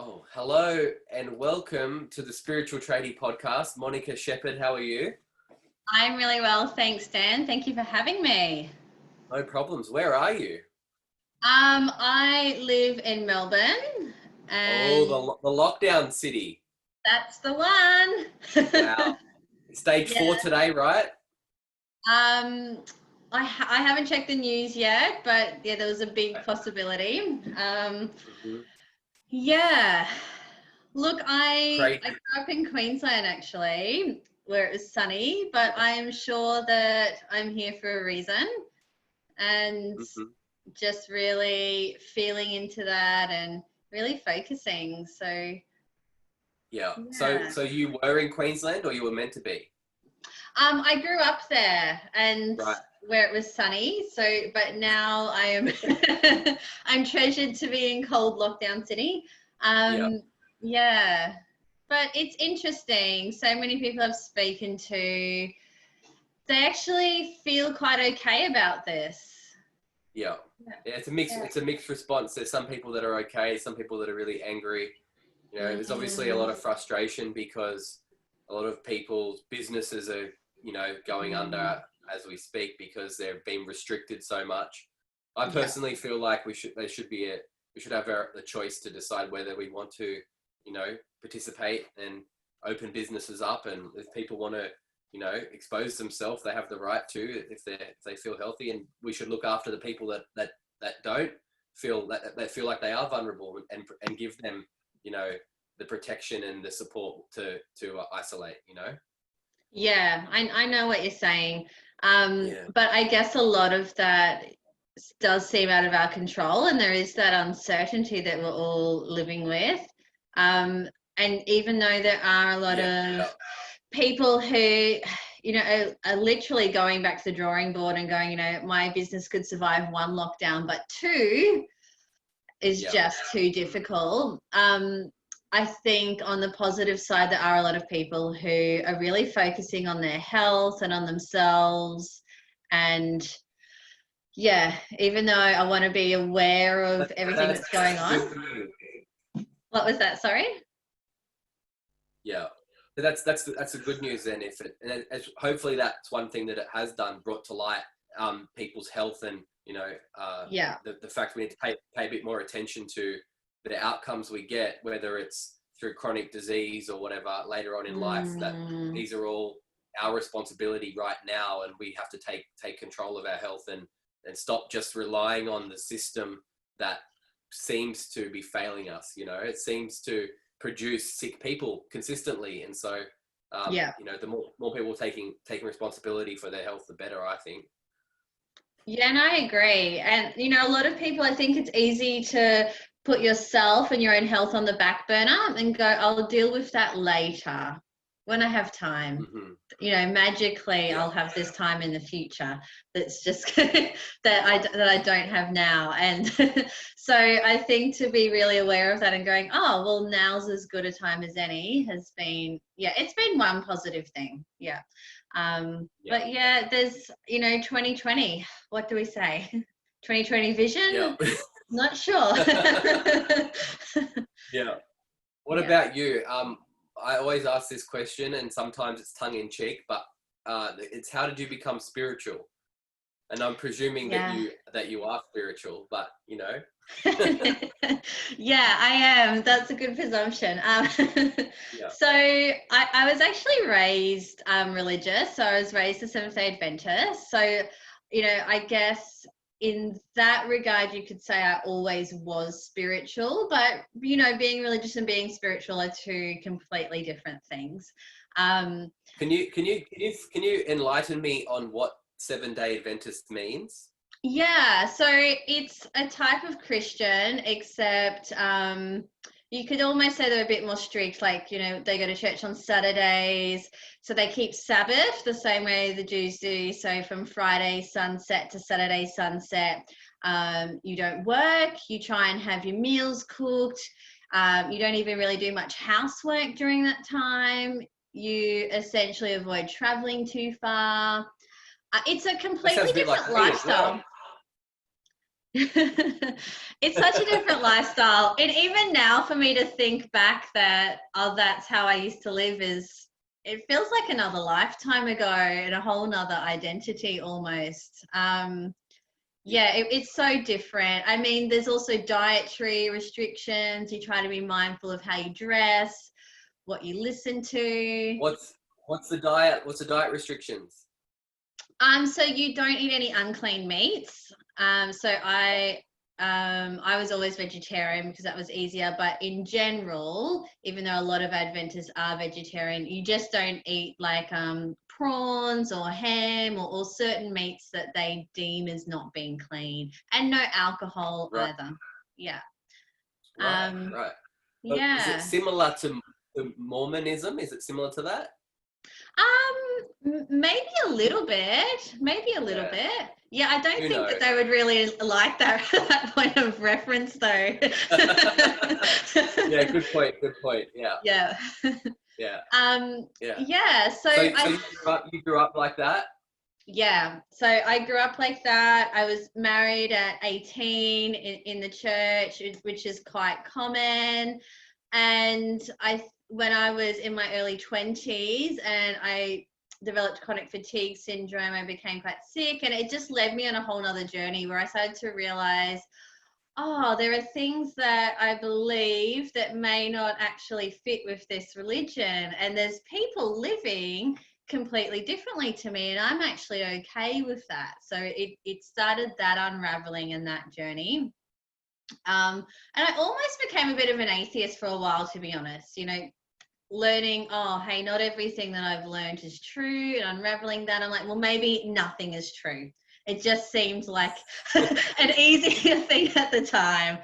Oh, hello and welcome to the Spiritual Tradie podcast. Monica Shepard, how are you? I'm really well, thanks, Dan. Thank you for having me. No problems. Where are you? I live in Melbourne, and The lockdown city. that's the one. Wow. Stage Yeah. 4 today, right? I haven't checked the news yet, but yeah, there was a big possibility. Mhm. Yeah. Look, I Crazy. grew up in Queensland actually, where it was sunny, but I'm sure that I'm here for a reason, and Mhm. just really feeling into that and really focusing. So Yeah. So, yeah. so you were in Queensland, or you were meant to be? I grew up there and Right. where it was sunny. So, but now I am I'm treasured to be in cold lockdown city. Yeah. Yeah, but it's interesting. So many people I've spoken to, they actually feel quite okay about this. Yeah. Yeah. Yeah. It's a mix. Yeah. It's a mixed response. There's some people that are okay, some people that are really angry. There's obviously a lot Mm, of frustration because a lot of people's businesses are, going mm, under as we speak because they're being restricted so much. I yeah. personally feel like we should have the choice to decide whether we want to, participate and open businesses up. And if people want to, expose themselves, they have the right to if they feel healthy. And we should look after the people that don't that feel like they are vulnerable and give them, the protection and the support to isolate. Yeah, I know what you're saying. Yeah. But I guess a lot of that does seem out of our control, and there is that uncertainty that we're all living with. And even though there are a lot Yeah. of people who, are literally going back to the drawing board and going, my business could survive one lockdown, but two is Yeah. just too difficult. I think on the positive side, there are a lot of people who are really focusing on their health and on themselves. And yeah, even though I want to be aware of everything That's that's going on. good news. What was that? Sorry? Yeah. But that's the good news then. Hopefully that's one thing that it has done, brought to light people's health and Yeah. the fact we need to pay a bit more attention to the outcomes we get, whether it's through chronic disease or whatever later on in life. That Mm, these are all our responsibility right now, and we have to take control of our health and stop just relying on the system that seems to be failing us. It seems to produce sick people consistently, and so yeah. the more people taking responsibility for their health, the better, I think. Yeah, and I agree. And, a lot of people, I think it's easy to put yourself and your own health on the back burner and go, I'll deal with that later when I have time. Hmm. Magically, Yeah. I'll have this time in the future that's just that I don't have now. And so I think to be really aware of that and going, oh, well, now's as good a time as any has been, it's been one positive thing. Yeah. Yeah. But yeah, there's, 2020, what do we say? 2020 Yeah. vision? Not sure. Yeah. What Yeah. about you? I always ask this question, and sometimes it's tongue in cheek, but it's how did you become spiritual? And I'm presuming that Yeah. you are spiritual, but Yeah, I am. That's a good presumption. yeah. So I was actually raised religious. So I was raised a Seventh-day Adventist. So, I guess in that regard, you could say I always was spiritual. But, being religious and being spiritual are two completely different things. Um, Can you enlighten me on what 7-day Adventist means? Yeah, so it's a type of Christian, except you could almost say they're a bit more strict. Like, they go to church on Saturdays, so they keep Sabbath the same way the Jews do. So from Friday sunset to Saturday sunset, you don't work, you try and have your meals cooked. You don't even really do much housework during that time. You essentially avoid traveling too far. It's a That completely sounds a bit like different me as well. lifestyle. It's such a different lifestyle. And even now for me to think back that, oh, that's how I used to live, is it feels like another lifetime ago and a whole nother identity almost. Yeah, it's so different. I mean, there's also dietary restrictions. You try to be mindful of how you dress, what you listen to. What's the diet? What's the diet restrictions? So you don't eat any unclean meats. I was always vegetarian because that was easier. But in general, even though a lot of Adventists are vegetarian, you just don't eat like prawns or ham or certain meats that they deem as not being clean, and no alcohol either. Yeah. Right. But is it Yeah. similar to Mormonism? Is it similar to that? Maybe a little bit. Maybe a little bit. Yeah, I don't Who think that knows? they would really like that point of reference, though. Yeah, good point. Good point. Yeah. Yeah. Yeah. Yeah. Yeah. So So I. you grew up like that? Yeah. So I grew up like that. I was married at 18 in the church, which is quite common. And when I was in my early 20s and I developed chronic fatigue syndrome, I became quite sick, and it just led me on a whole nother journey where I started to realize, oh, there are things that I believe that may not actually fit with this religion. And there's people living completely differently to me, and I'm actually okay with that. So it started that unraveling and that journey. And I almost became a bit of an atheist for a while, to be honest, learning, oh, hey, not everything that I've learned is true, and unraveling that. I'm like, well, maybe nothing is true. It just seemed like an easier thing at the time.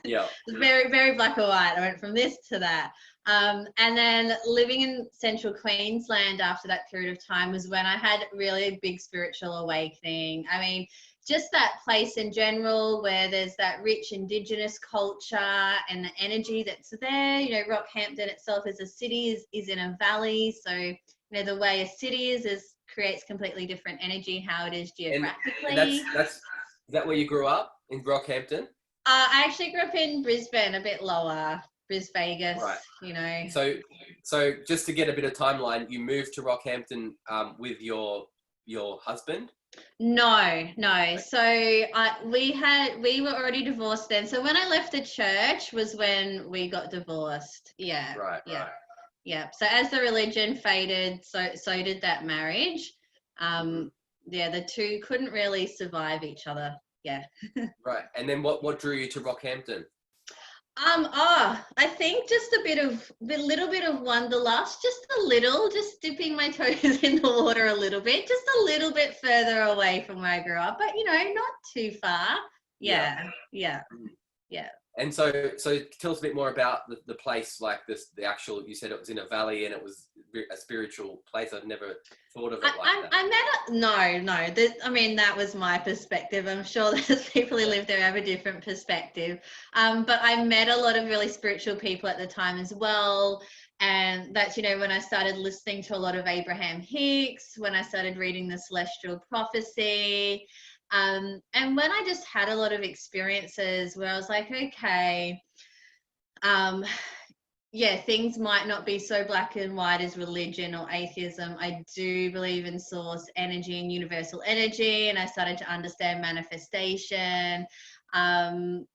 Yeah. Very, very black or white. I went from this to that. And then living in central Queensland after that period of time was when I had really a big spiritual awakening. I mean, just that place in general where there's that rich Indigenous culture and the energy that's there. Rockhampton itself as a city is in a valley. So, the way a city is creates completely different energy, how it is geographically. And that's is that where you grew up, in Rockhampton? I actually grew up in Brisbane, a bit lower, Vegas, right. So just to get a bit of timeline, you moved to Rockhampton with your husband? No. So we were already divorced then. So when I left the church was when we got divorced. Yeah. Right. Yeah. So as the religion faded, so did that marriage. Yeah, the two couldn't really survive each other. Yeah. Right. And then what drew you to Rockhampton? I think just a little bit of wanderlust, just dipping my toes in the water a little bit, just a little bit further away from where I grew up, but not too far. Yeah. And so tell us a bit more about the place, like the actual, you said it was in a valley and it was a spiritual place. I've never thought of it like that. That was my perspective. I'm sure there's people who live there have a different perspective. But I met a lot of really spiritual people at the time as well. And that's, when I started listening to a lot of Abraham Hicks, when I started reading the Celestial Prophecy, and when I just had a lot of experiences where I was like, okay, things might not be so black and white as religion or atheism. I do believe in source energy and universal energy, and I started to understand manifestation. And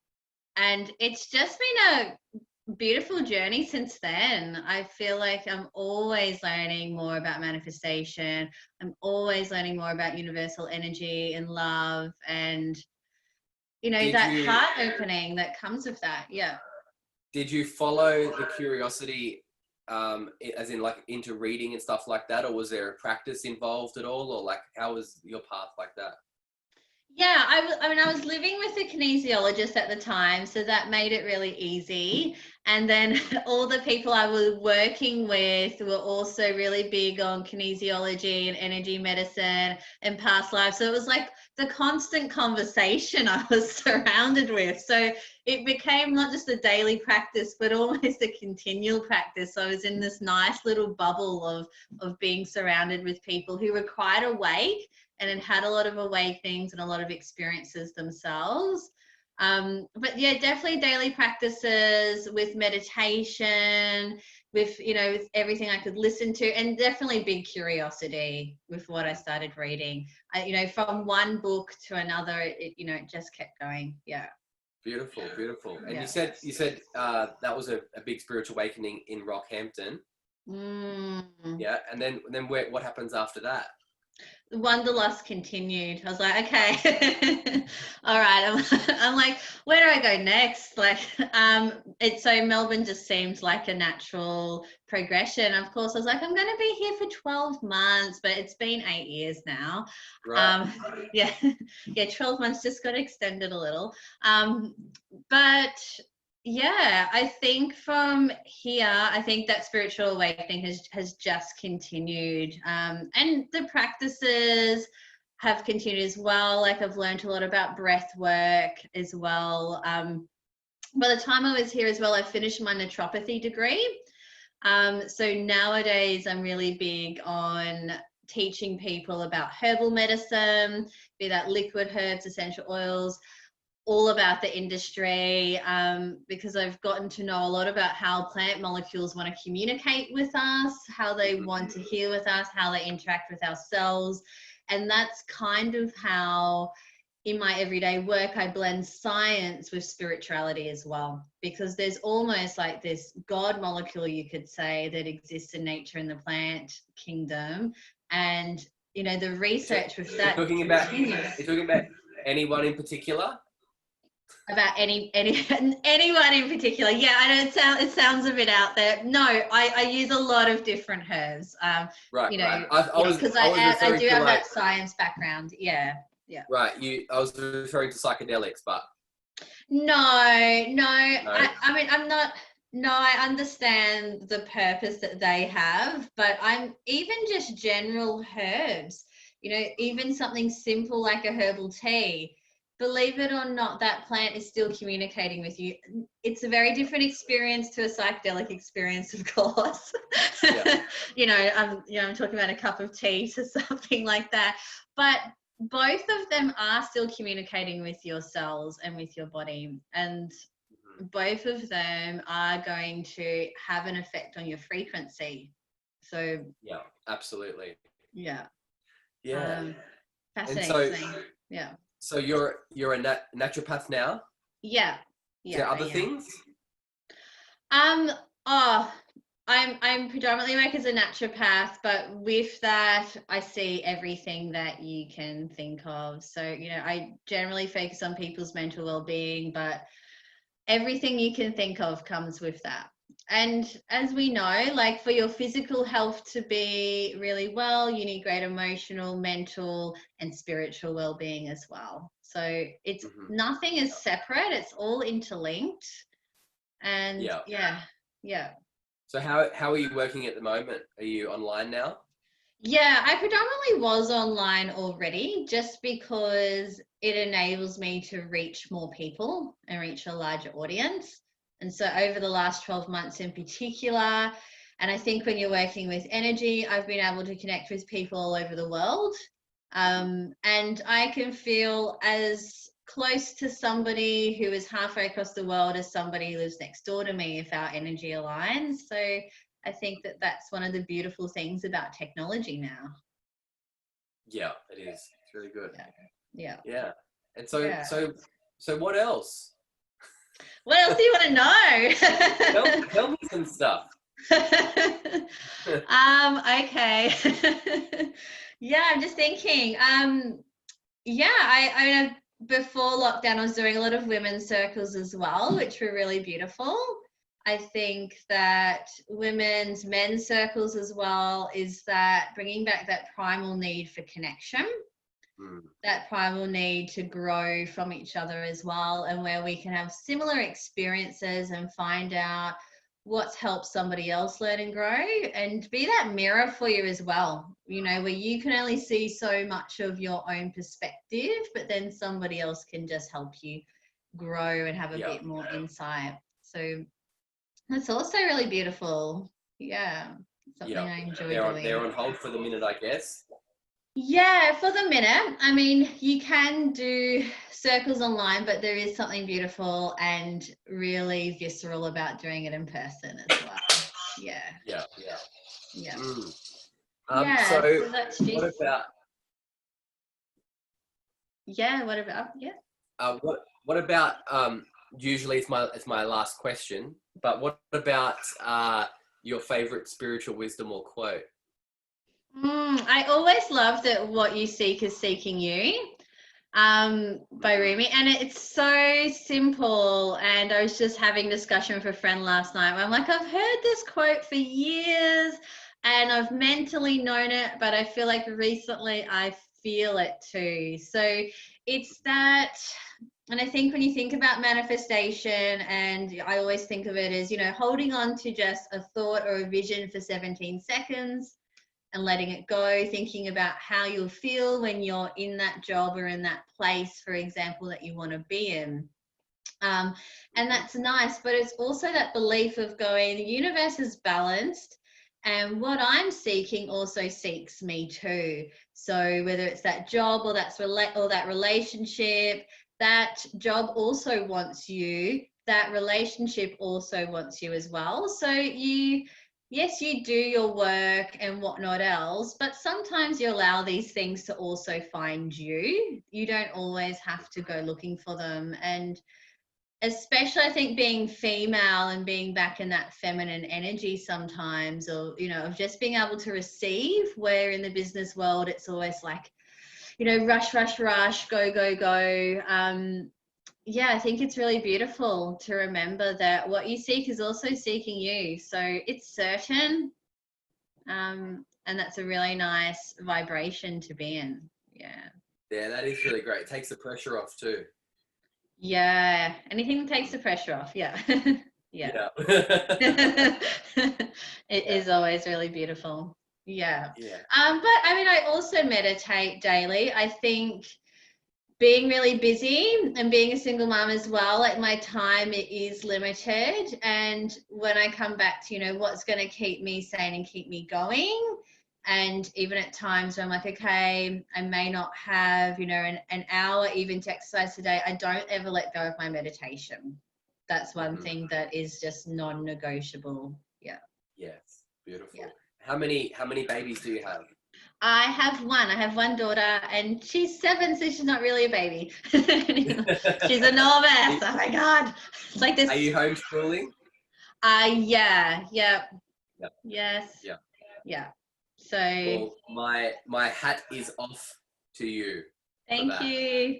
it's just been a beautiful journey since then. I feel like I'm always learning more about manifestation. I'm always learning more about universal energy and love, and heart opening that comes with that. Yeah. Did you follow the curiosity as in like into reading and stuff like that, or was there a practice involved at all, or like how was your path like that? Yeah, I was living with a kinesiologist at the time, so that made it really easy. And then all the people I was working with were also really big on kinesiology and energy medicine and past lives. So it was like the constant conversation I was surrounded with. So it became not just a daily practice, but almost a continual practice. So I was in this nice little bubble of being surrounded with people who were quite awake and then had a lot of awakenings and a lot of experiences themselves. But yeah, definitely daily practices with meditation, with, you know, with everything I could listen to, and definitely big curiosity with what I started reading. You know, from one book to another, you know, it just kept going. Yeah. Beautiful, beautiful. And Yeah. you said that was a big spiritual awakening in Rockhampton. Yeah, and then what happens after that? The wanderlust continued. I was like, okay, all right. I'm like, where do I go next? Like, so Melbourne just seemed like a natural progression. Of course, I was like, I'm going to be here for 12 months, but it's been 8 years now. Right. Yeah, yeah, 12 months just got extended a little. But yeah, I think from here, I think that spiritual awakening has just continued, and the practices have continued as well. Like, I've learned a lot about breath work as well. By the time I was here as well, I finished my naturopathy degree. So nowadays I'm really big on teaching people about herbal medicine, be that liquid herbs, essential oils, all about the industry, because I've gotten to know a lot about how plant molecules want to communicate with us, how they want to heal with us, how they interact with our cells. And that's kind of how, in my everyday work, I blend science with spirituality as well, because there's almost like this God molecule, you could say, that exists in nature in the plant kingdom. And, you know, the research with that continues. You're talking about anyone in particular? About anyone in particular? Yeah, I know it sounds a bit out there. No, I use a lot of different herbs. Right, you know, right. because I do have that science background. Yeah, yeah. Right. I was referring to psychedelics, but No. no. I mean, I'm not. No, I understand the purpose that they have, but I'm even just general herbs. You know, even something simple like a herbal tea. Believe it or not, that plant is still communicating with you. It's a very different experience to a psychedelic experience, of course. Yeah. I'm talking about a cup of tea to something like that. But both of them are still communicating with your cells and with your body. And both of them are going to have an effect on your frequency. So yeah, absolutely. Yeah. Yeah. Fascinating. Yeah. So you're a naturopath now? Yeah. Is there other things? I'm predominantly work as a naturopath, but with that, I see everything that you can think of. So, you know, I generally focus on people's mental well-being, but everything you can think of comes with that. And as we know, like, for your physical health to be really well, you need great emotional, mental, and spiritual well-being as well. So it's nothing is separate, it's all interlinked. And yeah. So how are you working at the moment? Are you online now? Yeah, I predominantly was online already, just because it enables me to reach more people and reach a larger audience. And so over the last 12 months in particular, and I think when you're working with energy, I've been able to connect with people all over the world. And I can feel as close to somebody who is halfway across the world as somebody who lives next door to me if our energy aligns. So I think that that's one of the beautiful things about technology now. Yeah, it is. It's really good. Yeah. Yeah. And so what else? What else do you want to know? Tell me some stuff. Okay. Yeah, I'm just thinking. Yeah, I mean, before lockdown, I was doing a lot of women's circles as well, which were really beautiful. I think that men's circles as well is that bringing back that primal need for connection, that primal need to grow from each other as well, and where we can have similar experiences and find out what's helped somebody else learn and grow, and be that mirror for you as well, you know, where you can only see so much of your own perspective, but then somebody else can just help you grow and have a bit more insight. So that's also really beautiful. Yeah. Something I enjoy doing. They're on hold for the minute, I guess. Yeah, for the minute. I mean, you can do circles online, but there is something beautiful and really visceral about doing it in person as well. Yeah, Yeah, yeah. yeah. So Yeah, so that's what just, about yeah, what about, yeah. what about usually it's my last question, but what about your favorite spiritual wisdom or quote? I always love that what you seek is seeking you. By Mhm. Rumi, and it's so simple. And I was just having discussion with a friend last night where I'm like, I've heard this quote for years and I've mentally known it, but I feel like recently I feel it too. So it's that, and I think when you think about manifestation, and I always think of it as, holding on to just a thought or a vision for 17 seconds and letting it go, thinking about how you'll feel when you're in that job or in that place, for example, that you want to be in. And that's nice, but it's also that belief of going, the universe is balanced, and what I'm seeking also seeks me too. So whether it's that job or that relationship, that job also wants you, that relationship also wants you as well. So yes, you do your work and whatnot else, but sometimes you allow these things to also find you. You don't always have to go looking for them. And especially I think being female and being back in that feminine energy sometimes, or of just being able to receive, where in the business world it's always like, rush, go, go, go. Yeah, I think it's really beautiful to remember that what you seek is also seeking you. So it's certain, and that's a really nice vibration to be in. Yeah. Yeah, that is really great. It takes the pressure off too. Yeah, anything that takes the pressure off. Yeah. Yeah. Yeah. It Yeah. is always really beautiful. Yeah. Yeah. But I mean, I also meditate daily. I think being really busy and being a single mom as well, like my time is limited. And when I come back to, what's going to keep me sane and keep me going. And even at times where I'm like, okay, I may not have, an hour even to exercise today, I don't ever let go of my meditation. That's one Mhm. thing that is just non-negotiable. Yeah. Yes. Yeah. Beautiful. How many babies do you have? I have one. I have one daughter, and she's 7, so she's not really a baby. She's a novice. Oh my god, it's like Are this. you homeschooling? Yeah, yeah, Yeah. yes, Yeah. yeah. So Well, my hat is off to you for thank that. you,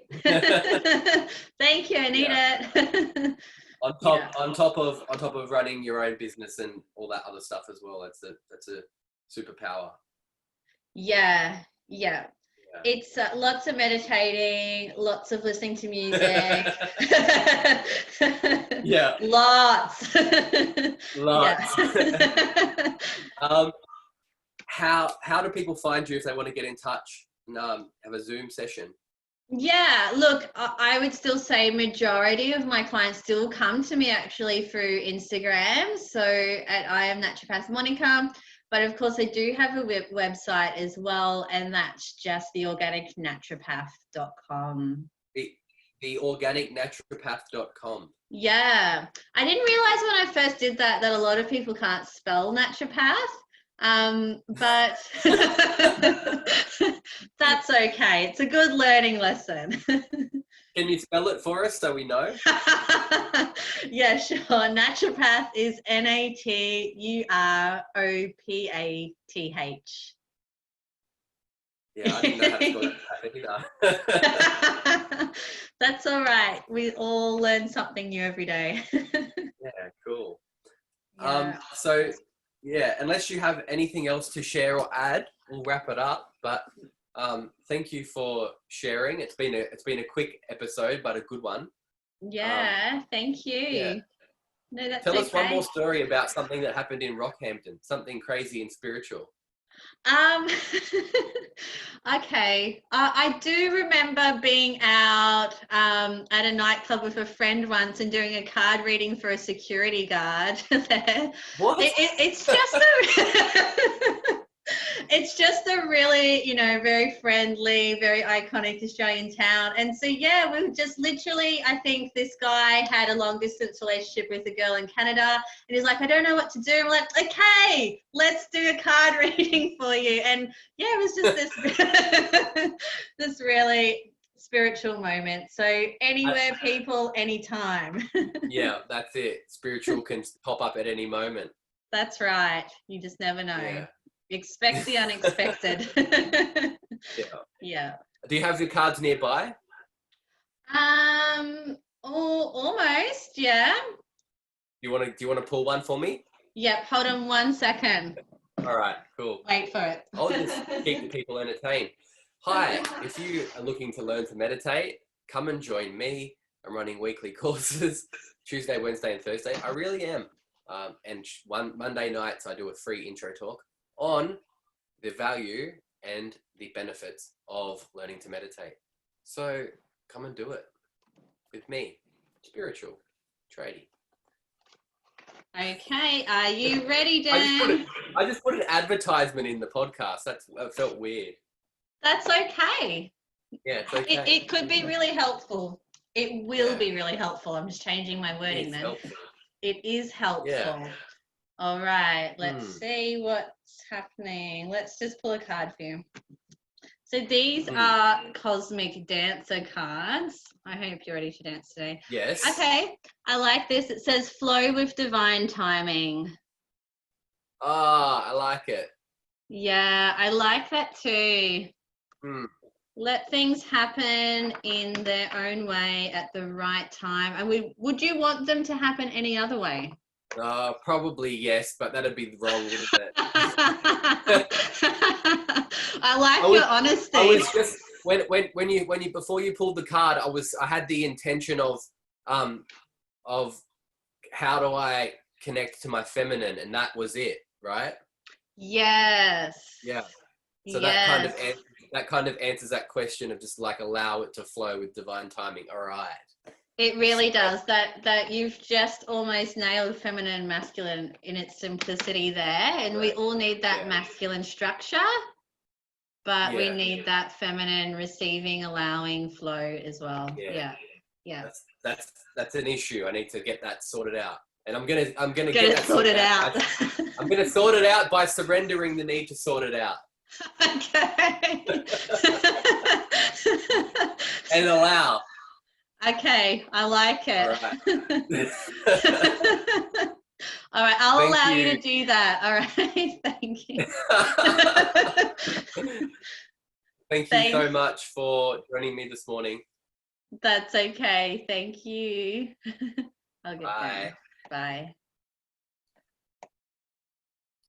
thank you. I need Yeah. it. On Yeah, top of running your own business and all that other stuff as well. That's a superpower. yeah, yeah. It's lots of meditating, lots of listening to music. Yeah. Yeah. Lots. Yeah. Lots. um, how do people find you if they want to get in touch and have a Zoom session? Yeah, look, I would still say majority of my clients still come to me actually through Instagram. So at I am naturopath Monica, but of course I do have a website as well, and that's just theorganicnaturopath.com. The organicnaturopath.com. Yeah, I didn't realize when I first did that a lot of people can't spell naturopath. But that's okay. It's a good learning lesson. Can you spell it for us so we know? Yeah, sure. Naturopath is Naturopath. Yeah, I didn't know how to spell that either. That's all right. We all learn something new every day. Yeah, cool. Yeah. So yeah, unless you have anything else to share or add, we'll wrap it up. But thank you for sharing. It's been a quick episode, but a good one. Yeah, thank Yeah. you. No, that's Tell us one more okay. story about something that happened in Rockhampton, something crazy and spiritual. Um, okay. I do remember being out at a nightclub with a friend once and doing a card reading for a security guard there. What? It's just a It's just a really, very friendly, very iconic Australian town. And so, yeah, we just literally, I think this guy had a long distance relationship with a girl in Canada. And he's like, I don't know what to do. I'm like, okay, let's do a card reading for you. And yeah, it was just this, this really spiritual moment. So anywhere, people, anytime. Yeah, that's it. Spiritual can pop up at any moment. That's right. You just never know. Yeah. Expect the unexpected. Yeah. Yeah. Do you have your cards nearby? Almost, yeah. Do you want to pull one for me? Yep, hold on 1 second. All right, cool. Wait for it. I'll just keep the people entertained. Hi, if you are looking to learn to meditate, come and join me. I'm running weekly courses, Tuesday, Wednesday, and Thursday. I really am. And Monday nights, I do a free intro talk on the value and the benefits of learning to meditate. So come and do it with me, spiritual tradie. Okay, are you ready, Dan? I just put an advertisement in the podcast. That felt weird. That's okay. Yeah, it's okay. It could be really helpful. It will be really helpful. I'm just changing my wording then. Helpful. It is helpful. Yeah. All right, let's see what's happening. Let's just pull a card for you. So these are cosmic dancer cards. I hope you're ready to dance today. Yes. Okay, I like this. It says flow with divine timing. I like it. Yeah, I like that too. Let things happen in their own way at the right time. And would you want them to happen any other way? Probably yes, but that'd be wrong, wouldn't it? I like your honesty. I was just when you before you pulled the card, I had the intention of how do I connect to my feminine, and that was it, right? Yes. Yeah. So yes. that kind of answers that question of just like allow it to flow with divine timing. All right. It really does. That you've just almost nailed feminine and masculine in its simplicity there. And we all need that masculine structure, but we need that feminine receiving, allowing flow as well. Yeah. That's an issue. I need to get that sorted out. And I'm gonna get it sorted out. I'm gonna sort it out by surrendering the need to sort it out. Okay. And allow. Okay, I like it. All right. All right, I'll allow you to do that. All right, thank you. Thank you so much for joining me this morning. That's okay. Thank you. Bye. Bye.